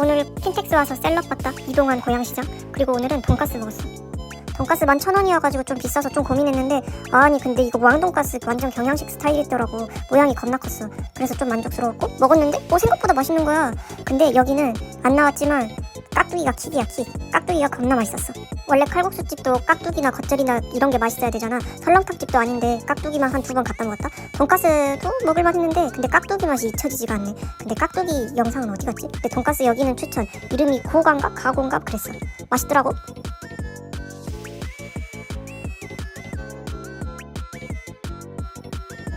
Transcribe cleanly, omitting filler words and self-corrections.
오늘 킨텍스 와서 셀럽 봤다. 이동환 고양시장. 그리고 오늘은 돈가스 먹었어. 돈가스 11,000원이어가지고 좀 비싸서 좀 고민했는데, 아니 근데 이거 왕돈가스 완전 경양식 스타일이더라고. 모양이 겁나 컸어. 그래서 좀 만족스러웠고 먹었는데 생각보다 맛있는 거야. 근데 여기는 안 나왔지만 깍두기가 킥이야, 킥. 깍두기가 겁나 맛있었어. 원래 칼국수집도 깍두기나 겉절이나 이런 게 맛있어야 되잖아. 설렁탕집도 아닌데 깍두기만 한 2번 갖다 먹었다. 돈가스도 먹을 맛있는데 근데 깍두기 맛이 잊혀지지가 않네. 근데 깍두기 영상은 어디 갔지? 근데 돈가스 여기는 추천. 이름이 고강갑? 가공갑? 그랬어. 맛있더라고.